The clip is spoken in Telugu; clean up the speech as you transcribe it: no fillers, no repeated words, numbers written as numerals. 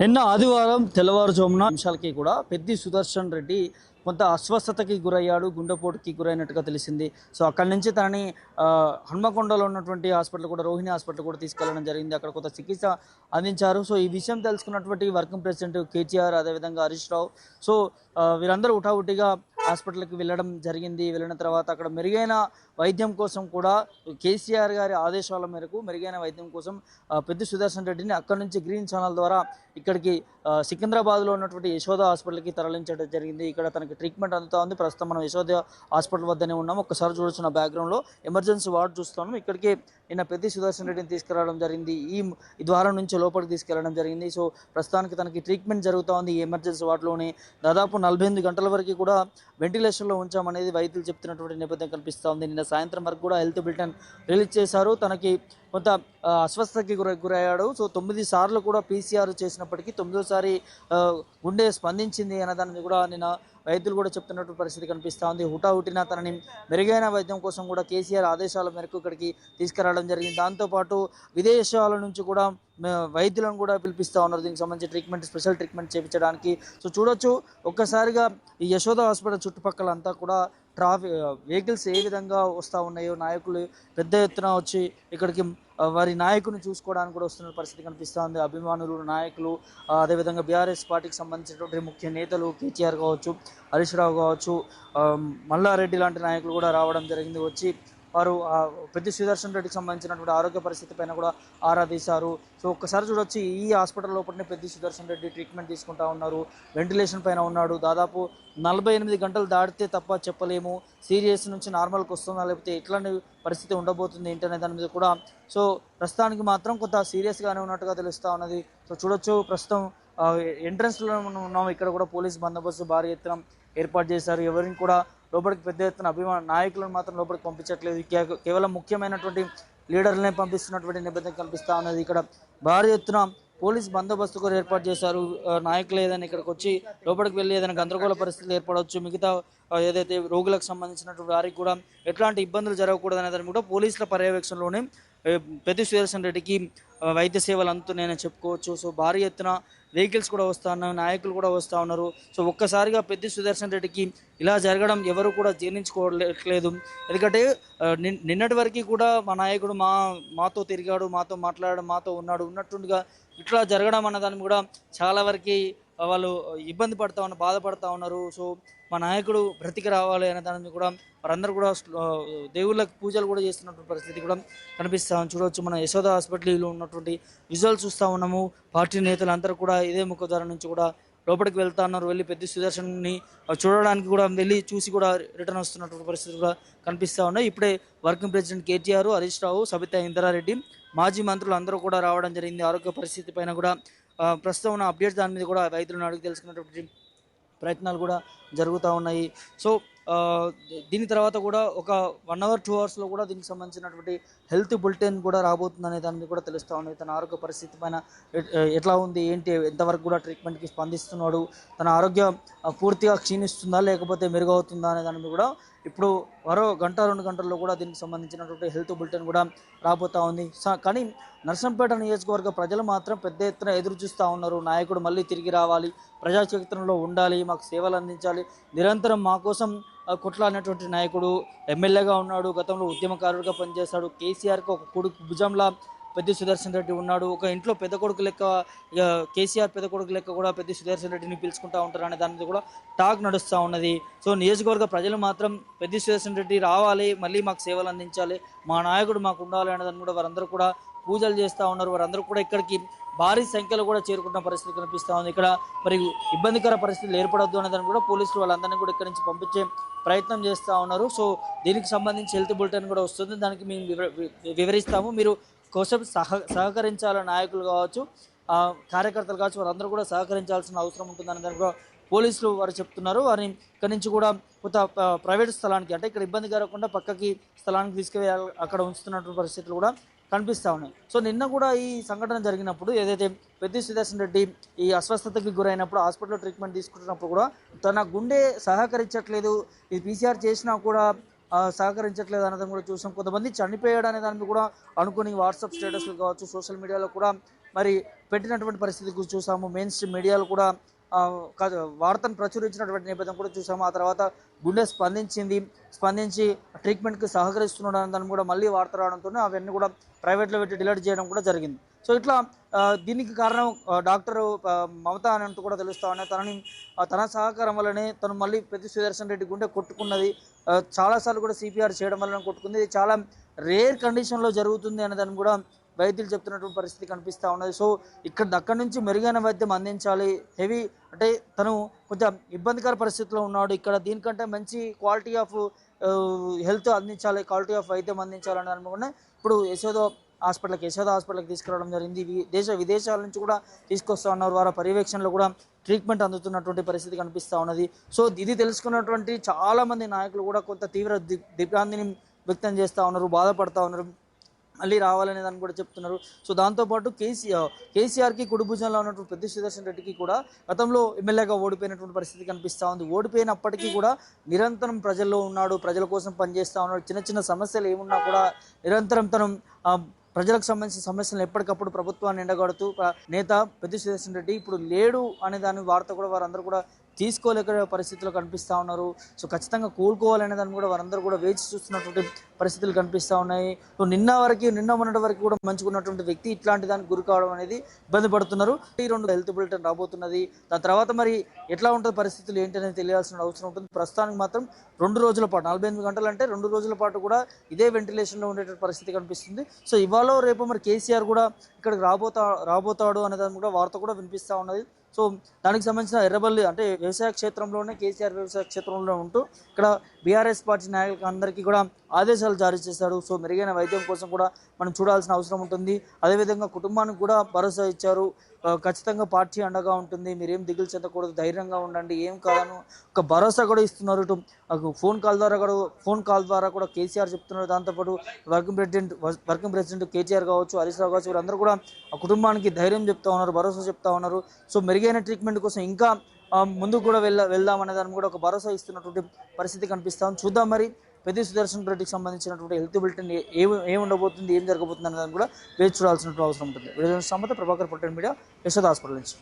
నిన్న ఆదివారం తెల్లవారుజామున నిమిషాలకి కూడా పెద్ది సుదర్శన్ రెడ్డి కొంత అస్వస్థతకి గురయ్యాడు, గుండెపోటుకి గురైనట్టుగా తెలిసింది. సో అక్కడి నుంచి తనని హన్మకొండలో ఉన్నటువంటి హాస్పిటల్ కూడా, రోహిణి హాస్పిటల్ కూడా తీసుకెళ్లడం జరిగింది. అక్కడ కొంత చికిత్స అందించారు. సో ఈ విషయం తెలుసుకున్నటువంటి వర్కింగ్ ప్రెసిడెంట్ కేటీఆర్, అదేవిధంగా హరీష్ రావు, సో వీరందరూ హుటాహుటిగా హాస్పిటల్కి వెళ్ళడం జరిగింది. వెళ్ళిన తర్వాత అక్కడ మెరుగైన వైద్యం కోసం కూడా కేసీఆర్ గారి ఆదేశాల మేరకు మెరుగైన వైద్యం కోసం పెద్ది సుదర్శన్ రెడ్డిని అక్కడి నుంచి గ్రీన్ ఛానల్ ద్వారా ఇక్కడికి సికింద్రాబాద్లో ఉన్నటువంటి యశోద హాస్పిటల్కి తరలించడం జరిగింది. ఇక్కడ తనకి ట్రీట్మెంట్ అందుతా ఉంది. ప్రస్తుతం మనం యశోద హాస్పిటల్ వద్దనే ఉన్నాం. ఒక్కసారి చూడొచ్చు, నా బ్యాక్గ్రౌండ్లో ఎమర్జెన్సీ వార్డు చూస్తున్నాము. ఇక్కడికి నిన్న పెద్ది సుదర్శన్ రెడ్డిని తీసుకురావడం జరిగింది. ఈ ద్వారం నుంచి లోపలికి తీసుకెళ్లడం జరిగింది. సో ప్రస్తుతానికి తనకి ట్రీట్మెంట్ జరుగుతూ ఉంది. ఈ ఎమర్జెన్సీ వార్డులోనే దాదాపు 48 గంటల వరకు కూడా వెంటిలేషన్లో ఉంచామనేది వైద్యులు చెప్తున్నటువంటి నేపథ్యం కనిపిస్తూ ఉంది. నిన్న సాయంత్రం వరకు కూడా హెల్త్ బులెటిన్ రిలీజ్ చేశారు. తనకి కొంత అస్వస్థతకి గురయ్యాడు. సో 9 సార్లు కూడా పీసీఆర్ చేసినప్పటికీ 9వ సారి గుండె స్పందించింది అన్నదాన్ని కూడా నిన్న వైద్యులు కూడా చెప్తున్నటువంటి పరిస్థితి కనిపిస్తూ ఉంది. హుటాహుటిన తనని మెరుగైన వైద్యం కోసం కూడా కేసీఆర్ ఆదేశాల మేరకు ఇక్కడికి తీసుకురావడం జరిగింది. దాంతోపాటు విదేశాల నుంచి కూడా వైద్యులను కూడా పిలిపిస్తూ ఉన్నారు దీనికి సంబంధించి స్పెషల్ ట్రీట్మెంట్ చేయించడానికి. సో చూడొచ్చు, ఒక్కసారిగా ఈ యశోద హాస్పిటల్ చుట్టుపక్కల అంతా కూడా వెహికల్స్ ఏ విధంగా వస్తూ ఉన్నాయో, నాయకులు పెద్ద ఎత్తున వచ్చి ఇక్కడికి వారి నాయకుని చూసుకోవడానికి కూడా వస్తున్న పరిస్థితి కనిపిస్తూ ఉంది. అభిమానులు, నాయకులు, అదేవిధంగా బీఆర్ఎస్ పార్టీకి సంబంధించినటువంటి ముఖ్య నేతలు కేటీఆర్ కావచ్చు, హరీష్ రావు కావచ్చు, మల్లారెడ్డి లాంటి నాయకులు కూడా రావడం జరిగింది. వచ్చి వారు పెద్ది సుదర్శన్ రెడ్డికి సంబంధించినటువంటి ఆరోగ్య పరిస్థితి పైన కూడా ఆరా తీశారు. సో ఒక్కసారి చూడొచ్చు, ఈ హాస్పిటల్ లోపలనే పెద్ది సుదర్శన్ రెడ్డి ట్రీట్మెంట్ తీసుకుంటా ఉన్నారు. వెంటిలేషన్ పైన ఉన్నాడు. దాదాపు 48 గంటలు దాటితే తప్ప చెప్పలేము సీరియస్ నుంచి నార్మల్కి వస్తుందా లేకపోతే ఎట్లాంటి పరిస్థితి ఉండబోతుంది ఏంటనే దాని మీద కూడా. సో ప్రస్తుతానికి మాత్రం కొంత సీరియస్గానే ఉన్నట్టుగా తెలుస్తూ ఉన్నది. సో చూడొచ్చు, ప్రస్తుతం ఎంట్రన్స్లో ఉన్నాము. ఇక్కడ కూడా పోలీస్ బందోబస్తు భారీ ఎత్తున ఏర్పాటు చేశారు. ఎవరిని కూడా లోపలికి పెద్ద ఎత్తున నాయకులను మాత్రం లోపలికి పంపించట్లేదు. కేవలం ముఖ్యమైనటువంటి లీడర్లనే పంపిస్తున్నటువంటి నేపథ్యం కనిపిస్తూ ఉన్నది. ఇక్కడ భారీ ఎత్తున పోలీస్ బందోబస్తు కూడా ఏర్పాటు చేశారు. నాయకులు ఏదైనా ఇక్కడికి వచ్చి లోపలికి వెళ్ళి ఏదైనా గందరగోళ పరిస్థితులు ఏర్పడవచ్చు, మిగతా ఏదైతే రోగులకు సంబంధించినటువంటి వారికి కూడా ఎట్లాంటి ఇబ్బందులు జరగకూడదు అనేదాన్ని కూడా పోలీసుల పర్యవేక్షణలోనే పెద్ది సుదర్శన్ రెడ్డికి వైద్య సేవలు అందుతున్నాయని చెప్పుకోవచ్చు. సో భారీ ఎత్తున వెహికల్స్ కూడా వస్తూ ఉన్నాయి, నాయకులు కూడా వస్తూ ఉన్నారు. సో ఒక్కసారిగా పెద్ది సుదర్శన్ రెడ్డికి ఇలా జరగడం ఎవరు కూడా జీర్ణించుకోవట్లేదు. ఎందుకంటే నిన్నటి వరకు కూడా మా నాయకుడు మాతో తిరిగాడు, మాతో మాట్లాడడం, మాతో ఉన్నట్టుండిగా ఇట్లా జరగడం అన్నదాన్ని కూడా చాలా వరకు వాళ్ళు ఇబ్బంది పడుతూ ఉన్నారు, బాధపడుతూ ఉన్నారు. సో మా నాయకుడు బ్రతికి రావాలి అనే దాని కూడా వారందరూ కూడా దేవుళ్ళకి పూజలు కూడా చేస్తున్నటువంటి పరిస్థితి కూడా కనిపిస్తాం. చూడవచ్చు, మన యశోద హాస్పిటల్లో ఉన్నటువంటి విజువల్స్ చూస్తూ ఉన్నాము. పార్టీ నేతలు అందరూ కూడా ఇదే ముఖద్వారం నుంచి కూడా లోపలికి వెళ్తా ఉన్నారు. వెళ్ళి పెద్ది సుదర్శన్ని చూడడానికి కూడా వెళ్ళి చూసి కూడా రిటర్న్ వస్తున్నటువంటి పరిస్థితి కూడా కనిపిస్తూ ఉన్నాయి. ఇప్పుడే వర్కింగ్ ప్రెసిడెంట్ కేటీఆర్, హరీష్ రావు, సబితా ఇంద్రారెడ్డి, మాజీ మంత్రులు అందరూ కూడా రావడం జరిగింది. ఆరోగ్య పరిస్థితి పైన కూడా ప్రస్తుతం ఉన్న అప్డేట్స్ దాని మీద కూడా రైతులను అడిగి తెలుసుకున్నటువంటి ప్రయత్నాలు కూడా జరుగుతూ ఉన్నాయి. సో దీని తర్వాత కూడా ఒక 1 hour 2 hours కూడా దీనికి సంబంధించినటువంటి హెల్త్ బులెటిన్ కూడా రాబోతుందనే దాని మీద కూడా తెలుస్తూ ఉంది. తన ఆరోగ్య పరిస్థితి పైన ఎట్లా ఉంది, ఏంటి, ఎంతవరకు కూడా ట్రీట్మెంట్కి స్పందిస్తున్నాడు, తన ఆరోగ్యం పూర్తిగా క్షీణిస్తుందా లేకపోతే మెరుగవుతుందా అనే దాని మీద కూడా ఇప్పుడు మరో 1-2 గంటల్లో కూడా దీనికి సంబంధించినటువంటి హెల్త్ బులెటిన్ కూడా రాబోతూ ఉంది. కానీ నర్సంపేట నియోజకవర్గ ప్రజలు మాత్రం పెద్ద ఎత్తున ఎదురు చూస్తూ ఉన్నారు. నాయకుడు మళ్ళీ తిరిగి రావాలి, ప్రజాక్షేత్రంలో ఉండాలి, మాకు సేవలు అందించాలి, నిరంతరం మా కోసం కొట్లాడినటువంటి నాయకుడు, ఎమ్మెల్యేగా ఉన్నాడు, గతంలో ఉద్యమకారుడిగా పనిచేశాడు, కేసీఆర్కి ఒక కొడుకు భుజంలా పెద్ది సుదర్శన్ రెడ్డి ఉన్నాడు, ఒక ఇంట్లో పెద్ద కొడుకు లెక్క కేసీఆర్ పెద్ద కొడుకు లెక్క కూడా పెద్ది సుదర్శన్ రెడ్డిని పిలుచుకుంటూ ఉంటారు అనే దాని మీద కూడా టాక్ నడుస్తూ ఉన్నది. సో నియోజకవర్గ ప్రజలు మాత్రం పెద్ది సుదర్శన్ రెడ్డి రావాలి, మళ్ళీ మాకు సేవలు అందించాలి, మా నాయకుడు మాకు ఉండాలి అనేదాన్ని కూడా వారందరూ కూడా పూజలు చేస్తూ ఉన్నారు. వారందరూ కూడా ఇక్కడికి భారీ సంఖ్యలో కూడా చేరుకున్న పరిస్థితి కనిపిస్తూ ఉంది. ఇక్కడ మరి ఇబ్బందికర పరిస్థితులు ఏర్పడొద్దు అనేదాన్ని కూడా పోలీసులు వాళ్ళందరినీ కూడా ఇక్కడి నుంచి పంపించే ప్రయత్నం చేస్తూ ఉన్నారు. సో దీనికి సంబంధించి హెల్త్ బులెటిన్ కూడా వస్తుంది, దానికి మేము వివరిస్తాము. మీరు కోసం సహకరించాలని నాయకులు కావచ్చు, కార్యకర్తలు కావచ్చు, వారందరూ కూడా సహకరించాల్సిన అవసరం ఉంటుందని దాన్ని కూడా పోలీసులు వారు చెప్తున్నారు. వారిని ఇక్కడి నుంచి కూడా కొంత ప్రైవేట్ స్థలానికి, అంటే ఇక్కడ ఇబ్బంది కలగకుండా పక్కకి స్థలానికి తీసుకువెళ్ళి అక్కడ ఉంచుతున్నటువంటి పరిస్థితులు కూడా కనిపిస్తూ ఉన్నాయి. సో నిన్న కూడా ఈ సంఘటన జరిగినప్పుడు ఏదైతే పెద్ది సుదర్శన్ రెడ్డి ఈ అస్వస్థతకి గురైనప్పుడు హాస్పిటల్లో ట్రీట్మెంట్ తీసుకుంటున్నప్పుడు కూడా తన గుండె సహకరించట్లేదు, ఇది పీసీఆర్ చేసినా కూడా సహకరించట్లేదు అన్నది కూడా చూసాం. కొంతమంది చనిపోయాడు అనే దాన్ని కూడా అనుకుని వాట్సాప్ స్టేటస్లు కావచ్చు, సోషల్ మీడియాలో కూడా మరి పెట్టినటువంటి పరిస్థితి చూసాము. మెయిన్ స్ట్రీమ్ మీడియాలు కూడా వార్తను ప్రచురించినటువంటి నేపథ్యం కూడా చూసాము. ఆ తర్వాత గుండె స్పందించి ట్రీట్మెంట్కి సహకరిస్తున్నాడు అనే దాన్ని కూడా మళ్ళీ వార్త రావడంతో అవన్నీ కూడా ప్రైవేట్లో పెట్టి డిలీట్ చేయడం కూడా జరిగింది. సో ఇట్లా దీనికి కారణం డాక్టర్ మమత అని అంటూ కూడా తెలుస్తా ఉన్నాయి. తన సహకారం వల్లనే తను మళ్ళీ పెద్ది సుదర్శన్ రెడ్డి గుండె కొట్టుకున్నది. చాలాసార్లు కూడా సిపిఆర్ చేయడం వల్ల కొట్టుకుంది. ఇది చాలా రేర్ కండిషన్లో జరుగుతుంది అనే దాన్ని కూడా వైద్యులు చెప్తున్నటువంటి పరిస్థితి కనిపిస్తూ ఉన్నది. సో అక్కడి నుంచి మెరుగైన వైద్యం అందించాలి. హెవీ అంటే తను కొంచెం ఇబ్బందికర పరిస్థితిలో ఉన్నాడు. ఇక్కడ దీనికంటే మంచి క్వాలిటీ ఆఫ్ హెల్త్ అందించాలి, క్వాలిటీ ఆఫ్ వైద్యం అందించాలని అనుకున్నా ఇప్పుడు యశోద హాస్పిటల్కి తీసుకురావడం జరిగింది. దేశ విదేశాల నుంచి కూడా తీసుకొస్తా ఉన్నారు. వారి పర్యవేక్షణలో కూడా ట్రీట్మెంట్ అందుతున్నటువంటి పరిస్థితి కనిపిస్తూ ఉన్నది. సో ఇది తెలుసుకున్నటువంటి చాలామంది నాయకులు కూడా కొంత తీవ్ర దిగ్భ్రాంతిని వ్యక్తం చేస్తూ ఉన్నారు, బాధపడతా ఉన్నారు, మళ్ళీ రావాలనే దాన్ని కూడా చెప్తున్నారు. సో దాంతోపాటు కేసీఆర్కి కుడి భుజంలో ఉన్నటువంటి పెద్ది సుదర్శన్ రెడ్డికి కూడా గతంలో ఎమ్మెల్యేగా ఓడిపోయినటువంటి పరిస్థితి కనిపిస్తూ ఉంది. ఓడిపోయినప్పటికీ కూడా నిరంతరం ప్రజల్లో ఉన్నాడు, ప్రజల కోసం పనిచేస్తూ ఉన్నాడు. చిన్న చిన్న సమస్యలు ఏమున్నా కూడా నిరంతరం తను ప్రజలకు సంబంధించిన సమస్యలను ఎప్పటికప్పుడు ప్రభుత్వాన్ని ఎండగడుతూ నేత పెద్ది సుదర్శన్ రెడ్డి ఇప్పుడు లేడు అనే దాని వార్త కూడా వారందరూ కూడా తీసుకోలేక పరిస్థితులు కనిపిస్తూ ఉన్నారు. సో ఖచ్చితంగా కోలుకోవాలనే దాన్ని కూడా వారందరూ కూడా వేచి చూస్తున్నటువంటి పరిస్థితులు కనిపిస్తూ ఉన్నాయి. సో నిన్న మొన్నటి వరకు కూడా మంచుకున్నటువంటి వ్యక్తి ఇట్లాంటి దానికి గురి కావడం అనేది ఇబ్బంది పడుతున్నారు. ఈ 2 హెల్త్ బులెటిన్ రాబోతున్నది. దాని తర్వాత మరి ఎట్లా ఉంటుంది పరిస్థితులు ఏంటి అనేది తెలియాల్సిన అవసరం ఉంటుంది. ప్రస్తుతానికి మాత్రం 2 రోజుల పాటు 48 గంటలు అంటే 2 రోజుల పాటు కూడా ఇదే వెంటిలేషన్లో ఉండేటువంటి పరిస్థితి కనిపిస్తుంది. సో ఇవాళ రేపు మరి కేసీఆర్ కూడా ఇక్కడికి రాబోతాడు అనే దాని కూడా వార్త కూడా వినిపిస్తూ ఉన్నది. సో దానికి సంబంధించిన ఎర్రబల్లి అంటే వ్యవసాయ క్షేత్రంలోనే కేసీఆర్ వ్యవసాయ క్షేత్రంలో ఉంటూ ఇక్కడ బీఆర్ఎస్ పార్టీ నాయకులకు అందరికీ కూడా ఆదేశాలు జారీ చేశారు. సో మెరుగైన వైద్యం కోసం కూడా మనం చూడాల్సిన అవసరం ఉంటుంది. అదేవిధంగా కుటుంబానికి కూడా భరోసా ఇచ్చారు. ఖచ్చితంగా పార్టీ అండగా ఉంటుంది, మీరేం దిగులు చెందకూడదు, ధైర్యంగా ఉండండి, ఏం కాదని ఒక భరోసా కూడా ఇస్తున్నారు. ఇటు ఫోన్ కాల్ ద్వారా కూడా కేసీఆర్ చెప్తున్నారు. దాంతోపాటు వర్కింగ్ ప్రెసిడెంట్ కేటీఆర్ కావచ్చు, హరీష్ రావు కావచ్చు, వీరందరూ కూడా ఆ కుటుంబానికి ధైర్యం చెప్తా ఉన్నారు, భరోసా చెప్తా ఉన్నారు. సో మెరుగైన ట్రీట్మెంట్ కోసం ఇంకా ముందుకు కూడా వెళ్దామనే దాన్ని కూడా ఒక భరోసా ఇస్తున్నటువంటి పరిస్థితి కనిపిస్తాం. చూద్దాం మరి పెద్ది సుదర్శన్ రెడ్డికి సంబంధించినటువంటి హెల్త్ బులెటిన్ ఏం ఉండబోతుంది, ఏం జరగబోతుంది అనే దాన్ని కూడా వేచి చూడాల్సినటువంటి అవసరం ఉంటుంది. వీడియో సమత ప్రభాకర్ పొట్టెన్ మీడియా, యశోద హాస్పిటల్ నుంచి.